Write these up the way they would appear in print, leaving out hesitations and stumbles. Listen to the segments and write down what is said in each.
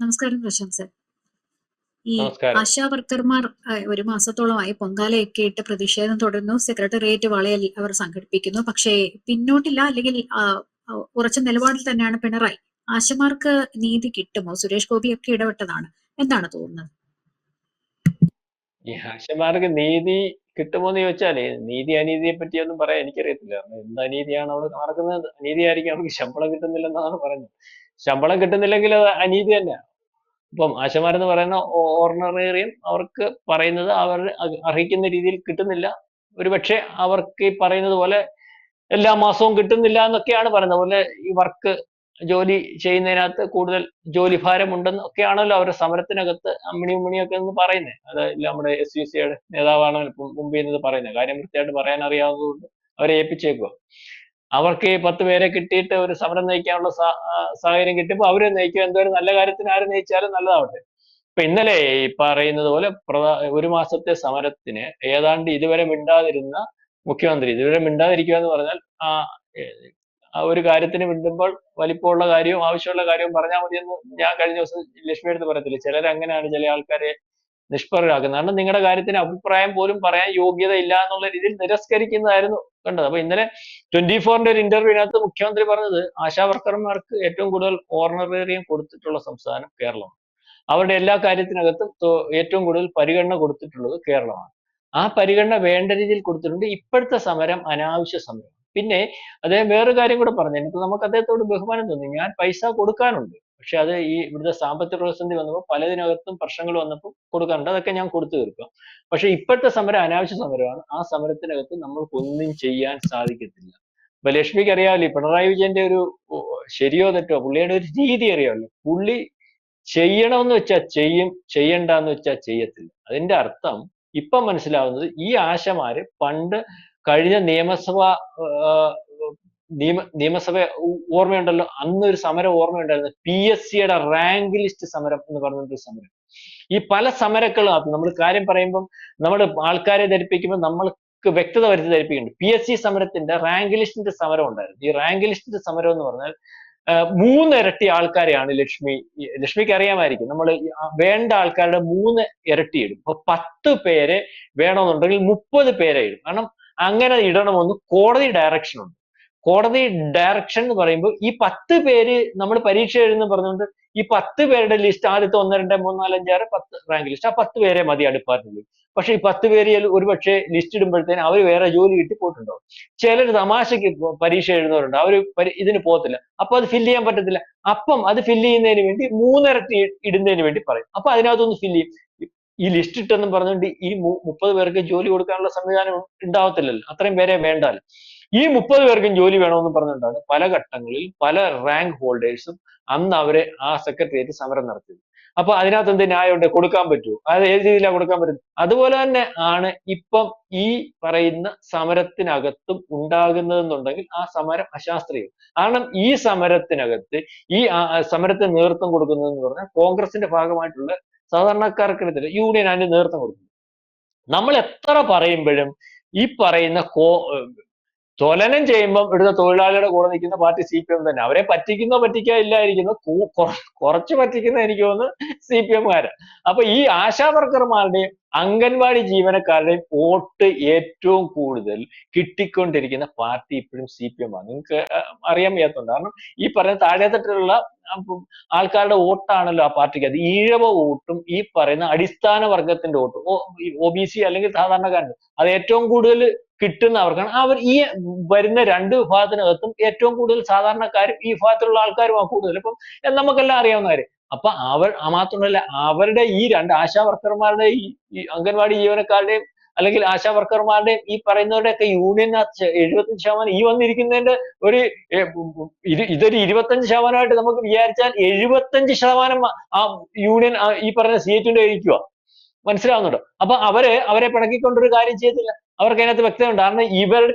നമസ്കാരം പ്രശംസ. ഈ നമസ്കാരം. ആശാ വർക്കർമാർ ഒരു മാസത്തോളമായി പൊങ്കാലയൊക്കെ ഇട്ട് പ്രതിഷേധം തുടരുന്നു. സെക്രട്ടേറിയറ്റ് വളയൽ അവർ സംഘടിപ്പിക്കുന്നു. പക്ഷേ പിന്നോട്ടില്ല, അല്ലെങ്കിൽ ഉറച്ച നിലപാടിൽ തന്നെയാണ് പിണറായി. ആശമാർക്ക് നീതി കിട്ടുമോ? സുരേഷ് ഗോപിയൊക്കെ ഇടപെട്ടതാണ്. എന്താണ് തോന്നുന്നത്? ഈ ആശമാർക്ക് നീതി കിട്ടുമോ എന്ന് ചോദിച്ചാല് നീതി അനീതിയെ പറ്റിയൊന്നും പറയാൻ എനിക്കറിയത്തില്ല. എന്ത് അനീതിയാണ് അവിടെ നടക്കുന്നത്? അനീതിയായിരിക്കും, അവർക്ക് ശമ്പളം കിട്ടുന്നില്ലെന്നാണ് പറയുന്നത്. ശമ്പളം കിട്ടുന്നില്ലെങ്കിൽ അത് അനീതി തന്നെയാണ്. ഇപ്പം ആശമാരെന്ന് പറയുന്ന ഓർഡിനറിയും അവർക്ക് പറയുന്നത് അവർ അർഹിക്കുന്ന രീതിയിൽ കിട്ടുന്നില്ല. ഒരുപക്ഷെ അവർക്ക് ഈ പറയുന്നത് പോലെ എല്ലാ മാസവും കിട്ടുന്നില്ല എന്നൊക്കെയാണ് പറയുന്നത്. അതുപോലെ ഈ വർക്ക് ജോലി ചെയ്യുന്നതിനകത്ത് കൂടുതൽ ജോലിഭാരം ഉണ്ടെന്ന് ഒക്കെയാണല്ലോ അവരുടെ സമരത്തിനകത്ത് അമ്മിണിയും ഉമ്മിണിയൊക്കെ എന്ന് പറയുന്നത്. അത് നമ്മുടെ SUCയുടെ നേതാവാണ് മുമ്പിൽ നിന്ന് പറയുന്നത്. കാര്യം കൃത്യമായിട്ട് പറയാൻ അറിയാവുന്നതുകൊണ്ട് അവരെ ഏൽപ്പിച്ചേക്കുക. അവർക്ക് 10 പേരെ കിട്ടിയിട്ട് ഒരു സമരം നയിക്കാനുള്ള സാഹചര്യം കിട്ടിയപ്പോൾ അവരെ നയിക്കുക. എന്തോരം നല്ല കാര്യത്തിന് ആര് നയിച്ചാലും നല്ലതാവട്ടെ. ഇപ്പൊ ഇന്നലെ ഈ പറയുന്നത് പോലെ ഒരു മാസത്തെ സമരത്തിന് ഏതാണ്ട് ഇതുവരെ മിണ്ടാതിരുന്ന മുഖ്യമന്ത്രി, ഇതുവരെ മിണ്ടാതിരിക്കുക എന്ന് പറഞ്ഞാൽ ആ ഒരു കാര്യത്തിന് മിണ്ടുമ്പോൾ വലിപ്പമുള്ള കാര്യവും ആവശ്യമുള്ള കാര്യവും പറഞ്ഞാൽ മതിയെന്ന് ഞാൻ കഴിഞ്ഞ ദിവസം ലക്ഷ്മി എടുത്ത് പറയത്തില്ല. ചിലർ അങ്ങനെയാണ് ചില ആൾക്കാരെ നിഷ്പ്രഭരാക്കുന്നത്. കാരണം നിങ്ങളുടെ കാര്യത്തിന് അഭിപ്രായം പോലും പറയാൻ യോഗ്യത ഇല്ല എന്നുള്ള രീതിയിൽ നിരസ്കരിക്കുന്നതായിരുന്നു കണ്ടത്. അപ്പൊ ഇന്നലെ 24-ന്റെ ഒരു ഇന്റർവ്യൂവിനകത്ത് മുഖ്യമന്ത്രി പറഞ്ഞത് ആശാ വർക്കർമാർക്ക് ഏറ്റവും കൂടുതൽ ഓർണറേറിയം കൊടുത്തിട്ടുള്ള സംസ്ഥാനം കേരളമാണ്. അവരുടെ എല്ലാ കാര്യത്തിനകത്തും ഏറ്റവും കൂടുതൽ പരിഗണന കൊടുത്തിട്ടുള്ളത് കേരളമാണ്. ആ പരിഗണന വേണ്ട രീതിയിൽ കൊടുത്തിട്ടുണ്ട്. ഇപ്പോഴത്തെ സമരം അനാവശ്യ സമരം. പിന്നെ അദ്ദേഹം വേറൊരു കാര്യം കൂടെ പറഞ്ഞു. എനിക്ക് നമുക്ക് അദ്ദേഹത്തോട് ബഹുമാനം തോന്നി. ഞാൻ പൈസ കൊടുക്കാനുണ്ട്, പക്ഷെ അത് ഈ ഇവിടുത്തെ സാമ്പത്തിക പ്രതിസന്ധി വന്നപ്പോൾ പലതിനകത്തും പ്രശ്നങ്ങൾ വന്നപ്പോൾ കൊടുക്കാനുണ്ട്, അതൊക്കെ ഞാൻ കൊടുത്തു തീർക്കാം. പക്ഷെ ഇപ്പോഴത്തെ സമരം അനാവശ്യ സമരമാണ്. ആ സമരത്തിനകത്ത് നമ്മൾക്കൊന്നും ചെയ്യാൻ സാധിക്കത്തില്ല. ഇപ്പൊ ലക്ഷ്മിക്ക് അറിയാമല്ലോ, പിണറായി വിജയന്റെ ഒരു ശരിയോ തെറ്റോ പുള്ളിയുടെ ഒരു രീതി അറിയാമല്ലോ. പുള്ളി ചെയ്യണമെന്ന് വെച്ചാൽ ചെയ്യും, ചെയ്യണ്ടെന്ന് വെച്ചാൽ ചെയ്യത്തില്ല. അതിന്റെ അർത്ഥം ഇപ്പം മനസ്സിലാവുന്നത്, ഈ ആശമാര് പണ്ട് കഴിഞ്ഞ നിയമസഭ ഓർമ്മയുണ്ടല്ലോ, അന്നൊരു സമരം ഓർമ്മയുണ്ടായിരുന്നു, PSCയുടെ റാങ്ക് ലിസ്റ്റ് സമരം എന്ന് പറഞ്ഞൊരു സമരം. ഈ പല സമരങ്ങളും നമ്മൾ കാര്യം പറയുമ്പം നമ്മൾ ആൾക്കാരെ ധരിപ്പിക്കുമ്പോൾ നമ്മൾക്ക് വ്യക്തത വരുത്തി ധരിപ്പിക്കുന്നുണ്ട്. PSC സമരത്തിന്റെ റാങ്ക് ലിസ്റ്റിന്റെ സമരം ഉണ്ടായിരുന്നു. ഈ റാങ്ക് ലിസ്റ്റിന്റെ സമരം എന്ന് പറഞ്ഞാൽ 3 ഇരട്ടി ആൾക്കാരെയാണ് ലക്ഷ്മിക്ക് അറിയാമായിരിക്കും. നമ്മൾ വേണ്ട ആൾക്കാരുടെ 3 ഇരട്ടി ഇടും. അപ്പൊ 10 പേരെ വേണമെന്നുണ്ടെങ്കിൽ 30 പേരെ ഇടും. കാരണം അങ്ങനെ ഇടണമെന്ന് കോടതി ഡയറക്ഷൻ ഉണ്ട്. കോടതി ഡയറക്ഷൻ എന്ന് പറയുമ്പോൾ ഈ 10 പേര് നമ്മൾ പരീക്ഷ എഴുതുന്ന പറഞ്ഞുകൊണ്ട് ഈ 10 പേരുടെ ലിസ്റ്റ് ആദ്യത്തെ 1, 2, 3, 4, 5, 6, 10 റാങ്ക് ലിസ്റ്റ്, ആ 10 പേരെ മതി ആ ഡിപ്പാർട്ട്മെന്റിൽ. പക്ഷെ ഈ 10 പേര് ഒരുപക്ഷെ ലിസ്റ്റ് ഇടുമ്പോഴത്തേന് അവർ വേറെ ജോലി കിട്ടി പോയിട്ടുണ്ടാവും. ചിലർ തമാശക്ക് പരീക്ഷ എഴുതുന്നവരുണ്ട്, അവർ ഇതിന് പോകത്തില്ല. അപ്പൊ അത് ഫില്ല് ചെയ്യാൻ പറ്റത്തില്ല. അപ്പം അത് ഫില്ല് ചെയ്യുന്നതിന് വേണ്ടി 3 ഇരട്ടി ഇടുന്നതിന് വേണ്ടി പറയും. അപ്പൊ അതിനകത്തൊന്ന് ഫില്ല് ചെയ്യും. ഈ ലിസ്റ്റ് ഇട്ടെന്നും പറഞ്ഞുകൊണ്ട് ഈ 30 പേർക്ക് ജോലി കൊടുക്കാനുള്ള സംവിധാനം ഉണ്ടാവത്തില്ലല്ലോ, അത്രയും പേരെ വേണ്ടാലും. ഈ 30 പേർക്കും ജോലി വേണമെന്ന് പറഞ്ഞുകൊണ്ടാണ് പല ഘട്ടങ്ങളിൽ പല റാങ്ക് ഹോൾഡേഴ്സും അന്ന് അവരെ ആ സെക്രട്ടേറിയറ്റ് സമരം നടത്തിയത്. അപ്പൊ അതിനകത്ത് എന്ത് ന്യായമുണ്ട്? കൊടുക്കാൻ പറ്റുമോ? അത് ഏത് രീതിയിലാണ് കൊടുക്കാൻ പറ്റും? അതുപോലെ തന്നെ ആണ് ഇപ്പം ഈ പറയുന്ന സമരത്തിനകത്തും ഉണ്ടാകുന്നതെന്നുണ്ടെങ്കിൽ ആ സമരം അശാസ്ത്രീയം. കാരണം ഈ സമരത്തിനകത്ത് ഈ സമരത്തിന് നേതൃത്വം കൊടുക്കുന്നതെന്ന് പറഞ്ഞാൽ കോൺഗ്രസിന്റെ ഭാഗമായിട്ടുള്ള സാധാരണക്കാർക്കെടുത്തില്ല, യൂണിയൻ അതിന് നേതൃത്വം കൊടുക്കുന്നു. നമ്മൾ എത്ര പറയുമ്പോഴും ഈ പറയുന്ന തൊലനം ചെയ്യുമ്പം ഇവിടുത്തെ തൊഴിലാളികളുടെ കൂടെ നിൽക്കുന്ന പാർട്ടി CPM തന്നെ. അവരെ പറ്റിക്കുന്നോ പറ്റിക്കാനില്ലായിരിക്കുന്നു, കുറച്ച് പറ്റിക്കുന്ന എനിക്ക് തോന്നുന്നു CPM-കാര്. അപ്പൊ ഈ ആശാ വർക്കർമാരുടെയും അംഗൻവാടി ജീവനക്കാരുടെയും വോട്ട് ഏറ്റവും കൂടുതൽ കിട്ടിക്കൊണ്ടിരിക്കുന്ന പാർട്ടി ഇപ്പോഴും CPM-ആണ്. നിങ്ങൾക്ക് അറിയാൻ വയ്യാത്തതുണ്ട്. കാരണം ഈ പറഞ്ഞ താഴെത്തട്ടിലുള്ള ആൾക്കാരുടെ വോട്ടാണല്ലോ ആ പാർട്ടിക്ക്. അത് ഈഴവ വോട്ടും ഈ പറയുന്ന അടിസ്ഥാന വർഗത്തിന്റെ വോട്ടും, OBC അല്ലെങ്കിൽ സാധാരണക്കാരന്റെ, അത് ഏറ്റവും കൂടുതൽ കിട്ടുന്നവർക്കാണ്. അവർ ഈ വരുന്ന 2 വിഭാഗത്തിനകത്തും ഏറ്റവും കൂടുതൽ സാധാരണക്കാരും ഈ വിഭാഗത്തിലുള്ള ആൾക്കാരുമാണ് കൂടുതൽ. ഇപ്പം നമുക്കെല്ലാം അറിയാവുന്ന കാര്യം. അപ്പൊ മാത്രമല്ല, അവരുടെ ഈ 2 ആശാ വർക്കർമാരുടെ ഈ അംഗൻവാടി ജീവനക്കാരുടെയും അല്ലെങ്കിൽ ആശാ വർക്കർമാരുടെയും ഈ പറയുന്നവരുടെയൊക്കെ യൂണിയനകത്ത് 75% ഈ വന്നിരിക്കുന്നതിന്റെ ഒരു ഇതൊരു 25%ആയിട്ട് നമുക്ക് വിചാരിച്ചാൽ 75% ആ യൂണിയൻ ഈ പറഞ്ഞ CH-ന്റെ ഇരിക്കുക. മനസ്സിലാവുന്നുണ്ടോ? അപ്പൊ അവരെ പിണക്കിക്കൊണ്ടൊരു കാര്യം ചെയ്യത്തില്ല. അവർക്ക് അതിനകത്ത് വ്യക്തതയുണ്ട്. കാരണം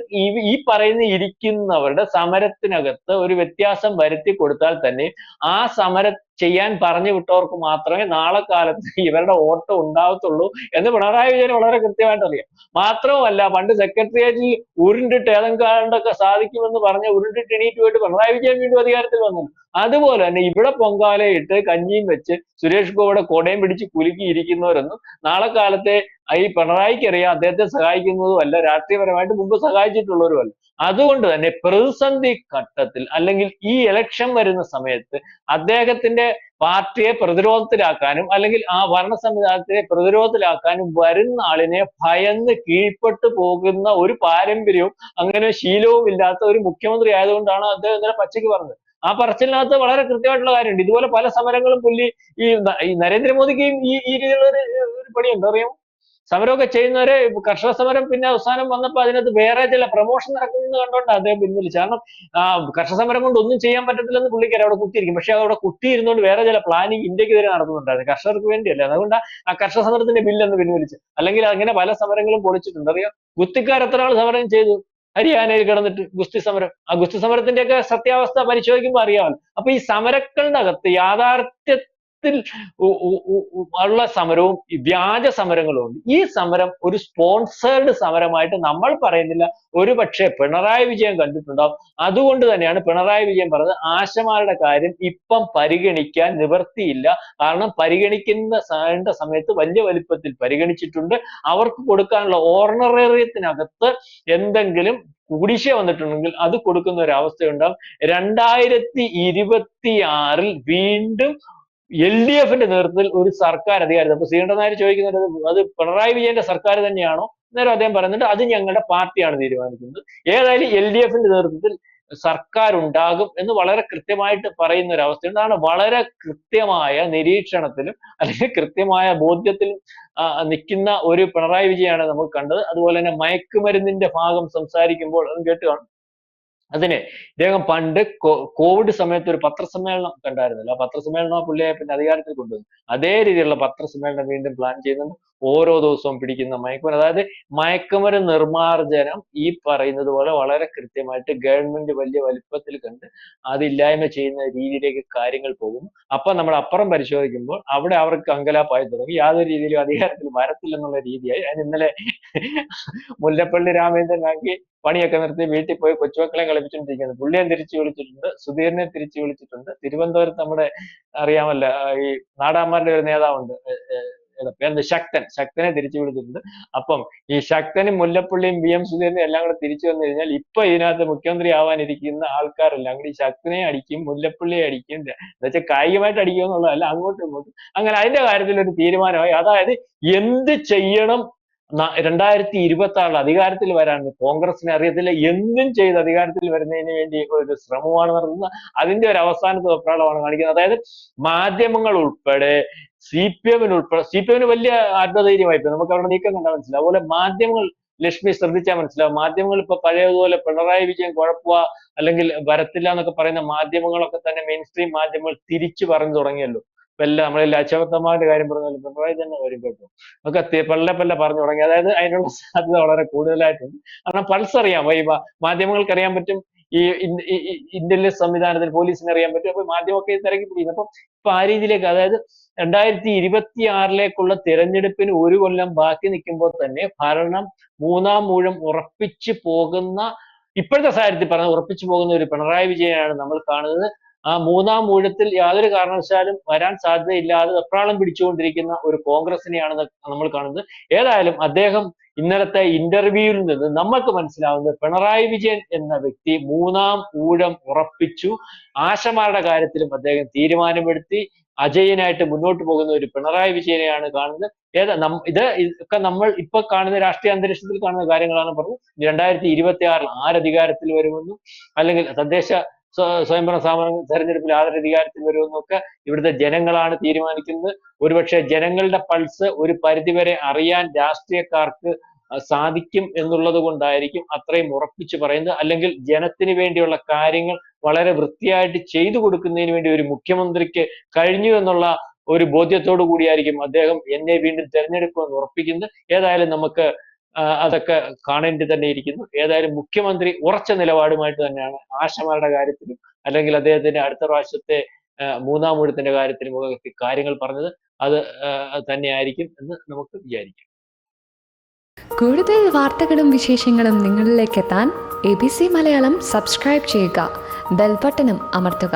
ഈ പറയുന്ന ഇരിക്കുന്നവരുടെ സമരത്തിനകത്ത് ഒരു വ്യത്യാസം വരുത്തി കൊടുത്താൽ തന്നെ ആ സമരം ചെയ്യാൻ പറഞ്ഞു വിട്ടവർക്ക് മാത്രമേ നാളെ കാലത്ത് ഇവരുടെ വോട്ട് ഉണ്ടാവത്തുള്ളൂ എന്ന് പിണറായി വിജയന് വളരെ കൃത്യമായിട്ട് അറിയാം. മാത്രവുമല്ല, പണ്ട് സെക്രട്ടേറിയറ്റിൽ ഉരുണ്ടിട്ട് ഏതെങ്കാണ്ടൊക്കെ സാധിക്കുമെന്ന് പറഞ്ഞ് ഉരുണ്ടിട്ട് എണീറ്റ് പോയിട്ട് പിണറായി വിജയൻ വീണ്ടും അധികാരത്തിൽ വന്നു. അതുപോലെ തന്നെ ഇവിടെ പൊങ്കാലയിട്ട് കഞ്ഞിയും വെച്ച് സുരേഷ് ഗോപിയുടെ കൊടയും പിടിച്ച് കുലുക്കി ഇരിക്കുന്നവരൊന്നും നാളെ കാലത്തെ ഈ പിണറായിക്ക് അറിയാം അദ്ദേഹത്തെ സഹായിക്കുന്നതും അല്ല, രാഷ്ട്രീയപരമായിട്ട് മുമ്പ് സഹായിച്ചിട്ടുള്ളവരും അല്ല. അതുകൊണ്ട് തന്നെ പ്രതിസന്ധി ഘട്ടത്തിൽ അല്ലെങ്കിൽ ഈ ഇലക്ഷൻ വരുന്ന സമയത്ത് അദ്ദേഹത്തിന്റെ പാർട്ടിയെ പ്രതിരോധത്തിലാക്കാനും അല്ലെങ്കിൽ ആ ഭരണ സംവിധാനത്തിനെ പ്രതിരോധത്തിലാക്കാനും വരുന്ന ആളിനെ ഭയന്ന് കീഴ്പ്പെട്ടു പോകുന്ന ഒരു പാരമ്പര്യവും അങ്ങനെ ശീലവും ഇല്ലാത്ത ഒരു മുഖ്യമന്ത്രി ആയതുകൊണ്ടാണ് അദ്ദേഹം ഇന്നലെ പച്ചയ്ക്ക് പറഞ്ഞത്. ആ പറച്ചിലിനകത്ത് വളരെ കൃത്യമായിട്ടുള്ള കാര്യമുണ്ട്. ഇതുപോലെ പല സമരങ്ങളും പുള്ളി ഈ നരേന്ദ്രമോദിക്കും ഈ രീതിയിലുള്ള ഒരു പണിയുണ്ട്, അറിയാമോ? സമരമൊക്കെ ചെയ്യുന്നവരെ കർഷക സമരം പിന്നെ അവസാനം വന്നപ്പോൾ അതിനകത്ത് വേറെ ചില പ്രൊമോഷൻ നടക്കുന്നത് കണ്ടോണ്ട് അദ്ദേഹം പിൻവലിച്ചു. കാരണം കർഷക സമരം കൊണ്ട് ഒന്നും ചെയ്യാൻ പറ്റത്തില്ലെന്ന് പുള്ളിക്കാരെ അവിടെ കുത്തിയിരിക്കും. പക്ഷെ അവിടെ കുത്തിയിരുന്നുകൊണ്ട് വേറെ ചില പ്ലാനിങ് ഇന്ത്യക്കെതിരെ നടത്തുന്നുണ്ടായിരുന്നു, കർഷകർക്ക് വേണ്ടിയല്ല. അതുകൊണ്ട് ആ കർഷക സമരത്തിന്റെ ബില്ലെന്ന് പിൻവലിച്ചു. അല്ലെങ്കിൽ അങ്ങനെ പല സമരങ്ങളും പൊളിച്ചിട്ടുണ്ട്, അറിയാം. ഗുസ്തിക്കാർ എത്ര ആൾ സമരം ചെയ്തു ഹരിയാനയിൽ കിടന്നിട്ട് ഗുസ്തി സമരം. ആ ഗുസ്തി സമരത്തിന്റെയൊക്കെ സത്യാവസ്ഥ പരിശോധിക്കുമ്പോൾ അറിയാമല്ലോ. അപ്പൊ ഈ സമരങ്ങളുടെ അകത്ത് യാഥാർത്ഥ്യത്തിൽ ഉള്ള സമരവും വ്യാജ സമരങ്ങളും ഉണ്ട്. ഈ സമരം ഒരു സ്പോൺസേർഡ് സമരമായിട്ട് നമ്മൾ പറയുന്നില്ല, ഒരുപക്ഷെ പിണറായി വിജയൻ കണ്ടിട്ടുണ്ടാവും. അതുകൊണ്ട് തന്നെയാണ് പിണറായി വിജയൻ പറഞ്ഞത് ആശമാരുടെ കാര്യം ഇപ്പം പരിഗണിക്കാൻ നിവർത്തിയില്ല. കാരണം പരിഗണിക്കുന്ന സമയത്ത് വലിയ വലിപ്പത്തിൽ പരിഗണിച്ചിട്ടുണ്ട്. അവർക്ക് കൊടുക്കാനുള്ള ഓർണറേറിയത്തിനകത്ത് എന്തെങ്കിലും കുടിശ്ശിക വന്നിട്ടുണ്ടെങ്കിൽ അത് കൊടുക്കുന്ന ഒരു അവസ്ഥയുണ്ടാവും. 2026 വീണ്ടും LDF-ന്റെ നേതൃത്വത്തിൽ ഒരു സർക്കാർ അധികാരത്തിൽ. അപ്പൊ ശ്രീകണ്ഠൻ നായർ ചോദിക്കുന്നത് അത് പിണറായി വിജയന്റെ സർക്കാർ തന്നെയാണോ? അന്നേരം അദ്ദേഹം പറയുന്നുണ്ട് അത് ഞങ്ങളുടെ പാർട്ടിയാണ് തീരുമാനിക്കുന്നത്. ഏതായാലും LDF-ന്റെ നേതൃത്വത്തിൽ സർക്കാർ ഉണ്ടാകും എന്ന് വളരെ കൃത്യമായിട്ട് പറയുന്ന ഒരു അവസ്ഥയുണ്ട്. അതാണ് വളരെ കൃത്യമായ നിരീക്ഷണത്തിലും അല്ലെങ്കിൽ കൃത്യമായ ബോധ്യത്തിലും നിൽക്കുന്ന ഒരു പിണറായി വിജയനാണ് നമുക്ക് കണ്ടത്. അതുപോലെ തന്നെ മയക്കുമരുന്നിന്റെ ഭാഗം സംസാരിക്കുമ്പോൾ അതും കേട്ട് കാണും. അതിന് ഇദ്ദേഹം പണ്ട് കോവിഡ് സമയത്ത് ഒരു പത്രസമ്മേളനം കണ്ടായിരുന്നല്ലോ. ആ പത്രസമ്മേളനം പുള്ളിയെ പിന്നെ അധികാരത്തിൽ കൊണ്ടുവന്നു. അതേ രീതിയിലുള്ള പത്രസമ്മേളനം വീണ്ടും പ്ലാൻ ചെയ്യുന്നുണ്ട്. ഓരോ ദിവസവും പിടിക്കുന്ന മയക്കുമരുന്ന്, അതായത് മയക്കുമരുന്ന് നിർമ്മാർജ്ജനം ഈ പറയുന്നത് പോലെ വളരെ കൃത്യമായിട്ട് ഗവൺമെന്റ് വലിയ വലിപ്പത്തിൽ കണ്ട് അതില്ലായ്മ ചെയ്യുന്ന രീതിയിലേക്ക് കാര്യങ്ങൾ പോകും. അപ്പൊ നമ്മൾ അപ്പുറം പരിശോധിക്കുമ്പോൾ അവിടെ അവർക്ക് അങ്കലാപ്പായി തുടങ്ങി. യാതൊരു രീതിയിലും അധികാരത്തിൽ വരത്തില്ലെന്നുള്ള രീതിയായി. അതിന് ഇന്നലെ മുല്ലപ്പള്ളി രാമചന്ദ്രൻ ആക്കി പണിയൊക്കെ നിർത്തി വീട്ടിൽ പോയി കൊച്ചുമക്കളെ കളിപ്പിച്ചുകൊണ്ടിരിക്കുന്നത്. പുള്ളിയെ തിരിച്ചു വിളിച്ചിട്ടുണ്ട്, സുധീറിനെ തിരിച്ചു വിളിച്ചിട്ടുണ്ട്. തിരുവനന്തപുരത്ത് നമ്മുടെ അറിയാമല്ലോ ഈ നാടാന്മാരുടെ ഒരു നേതാവുണ്ട്, ശക്തനെ തിരിച്ചു വിളിച്ചിട്ടുണ്ട്. അപ്പം ഈ ശക്തനും മുല്ലപ്പള്ളിയും VM സുധീരനും എല്ലാം കൂടെ തിരിച്ചു വന്നു കഴിഞ്ഞാൽ ഇപ്പൊ ഇതിനകത്ത് മുഖ്യമന്ത്രി ആവാനിരിക്കുന്ന ആൾക്കാരെല്ലാം കൂടി ശക്തനെ അടിക്കും, മുല്ലപ്പള്ളിയെ അടിക്കും. എന്നുവെച്ചാൽ കായികമായിട്ട് അടിക്കുക എന്നുള്ളതല്ല, അങ്ങോട്ടും ഇങ്ങോട്ടും. അങ്ങനെ അതിന്റെ കാര്യത്തിൽ ഒരു തീരുമാനമായി. അതായത് എന്ത് ചെയ്യണം 2026 അധികാരത്തിൽ വരാൻ കോൺഗ്രസിന് അറിയത്തില്ല. എന്തും ചെയ്ത് അധികാരത്തിൽ വരുന്നതിന് വേണ്ടി ഒരു ശ്രമമാണ് നടത്തുന്നത്. അതിന്റെ ഒരു അവസാനത്തെ വെപ്രാളമാണ് കാണിക്കുന്നത്. അതായത് മാധ്യമങ്ങൾ ഉൾപ്പെടെ CPM വലിയ ആത്മധൈര്യമായി നമുക്ക് അവിടെ നീക്കം കണ്ടാൽ മനസ്സിലാവും. അതുപോലെ മാധ്യമങ്ങൾ ലക്ഷ്മി ശ്രദ്ധിച്ചാൽ മനസ്സിലാവും. മാധ്യമങ്ങൾ ഇപ്പൊ പഴയതുപോലെ പിണറായി വിജയൻ കുഴപ്പ അല്ലെങ്കിൽ വരത്തില്ല എന്നൊക്കെ പറയുന്ന മാധ്യമങ്ങളൊക്കെ തന്നെ മെയിൻ സ്ട്രീം മാധ്യമങ്ങൾ തിരിച്ചു പറഞ്ഞു തുടങ്ങിയല്ലോ. ഇപ്പൊ എല്ലാം നമ്മളെല്ലാം അച്ചവത്തമാരുടെ കാര്യം പറഞ്ഞാലും പിണറായി തന്നെ വരും കേട്ടോ ഒക്കെ പല്ല പറഞ്ഞു തുടങ്ങി. അതായത് അതിനുള്ള സാധ്യത വളരെ കൂടുതലായിട്ടുണ്ട്. കാരണം പൾസ് അറിയാം, ഈ മാധ്യമങ്ങൾക്ക് അറിയാൻ പറ്റും, ഈ ഇന്റലിജൻസ് സംവിധാനത്തിന് പോലീസിന് അറിയാൻ പറ്റും. അപ്പൊ മാധ്യമമൊക്കെ തിരക്കി പിടിക്കുന്നു. അപ്പൊ ഇപ്പൊ ആ രീതിയിലേക്ക്, അതായത് 2026 തിരഞ്ഞെടുപ്പിന് ഒരു കൊല്ലം ബാക്കി നിൽക്കുമ്പോൾ തന്നെ ഭരണം മൂന്നാം ഊഴം ഉറപ്പിച്ചു പോകുന്ന, ഇപ്പോഴത്തെ സാഹചര്യത്തിൽ പറഞ്ഞ ഉറപ്പിച്ചു പോകുന്ന ഒരു പിണറായി വിജയനാണ് നമ്മൾ കാണുന്നത്. ആ മൂന്നാം ഊഴത്തിൽ യാതൊരു കാരണവശാലും വരാൻ സാധ്യതയില്ലാതെ വെപ്രാളം പിടിച്ചുകൊണ്ടിരിക്കുന്ന ഒരു കോൺഗ്രസിനെയാണ് നമ്മൾ കാണുന്നത്. ഏതായാലും അദ്ദേഹം ഇന്നലത്തെ ഇന്റർവ്യൂവിൽ നിന്ന് നമ്മൾക്ക് മനസ്സിലാവുന്നത് പിണറായി വിജയൻ എന്ന വ്യക്തി മൂന്നാം ഊഴം ഉറപ്പിച്ചു. ആശമാരുടെ കാര്യത്തിലും അദ്ദേഹം തീരുമാനമെടുത്തി അജയനായിട്ട് മുന്നോട്ട് പോകുന്ന ഒരു പിണറായി വിജയനെയാണ് കാണുന്നത്. ഇതൊക്കെ നമ്മൾ ഇപ്പൊ കാണുന്ന രാഷ്ട്രീയ അന്തരീക്ഷത്തിൽ കാണുന്ന കാര്യങ്ങളാണ് പറഞ്ഞത്. 2026 ആരധികാരത്തിൽ വരുമെന്നും അല്ലെങ്കിൽ തദ്ദേശ സ്വയംഭരണ സ്ഥാപന തെരഞ്ഞെടുപ്പിൽ ആരധികാരത്തിൽ വരുമെന്നൊക്കെ ഇവിടുത്തെ ജനങ്ങളാണ് തീരുമാനിക്കുന്നത്. ഒരുപക്ഷെ ജനങ്ങളുടെ പൾസ് ഒരു പരിധിവരെ അറിയാൻ രാഷ്ട്രീയക്കാർക്ക് സാധിക്കും എന്നുള്ളത് കൊണ്ടായിരിക്കും അത്രയും ഉറപ്പിച്ചു പറയുന്നത്. അല്ലെങ്കിൽ ജനത്തിന് വേണ്ടിയുള്ള കാര്യങ്ങൾ വളരെ വൃത്തിയായിട്ട് ചെയ്തു കൊടുക്കുന്നതിന് വേണ്ടി ഒരു മുഖ്യമന്ത്രിക്ക് കഴിഞ്ഞു എന്നുള്ള ഒരു ബോധ്യത്തോടു കൂടിയായിരിക്കും അദ്ദേഹം എന്നെ വീണ്ടും തെരഞ്ഞെടുക്കുമെന്ന് ഉറപ്പിക്കുന്നത്. ഏതായാലും നമുക്ക് അതൊക്കെ കാണേണ്ടി തന്നെ ഇരിക്കുന്നു. ഏതായാലും മുഖ്യമന്ത്രി ഉറച്ച നിലപാടുമായിട്ട് തന്നെയാണ് ആശമാരുടെ കാര്യത്തിലും അല്ലെങ്കിൽ അദ്ദേഹത്തിന്റെ അടുത്ത പ്രാവശ്യത്തെ മൂന്നാം ഊഴത്തിന്റെ കാര്യത്തിലും ഒക്കെ കാര്യങ്ങൾ പറഞ്ഞത്. അത് തന്നെയായിരിക്കും എന്ന് നമുക്ക് വിചാരിക്കാം. കൂടുതൽ വാർത്തകളും വിശേഷങ്ങളും നിങ്ങളിലേക്ക് എത്താൻ ABC മലയാളം സബ്സ്ക്രൈബ് ചെയ്യുക, ബെൽബട്ടനും അമർത്തുക.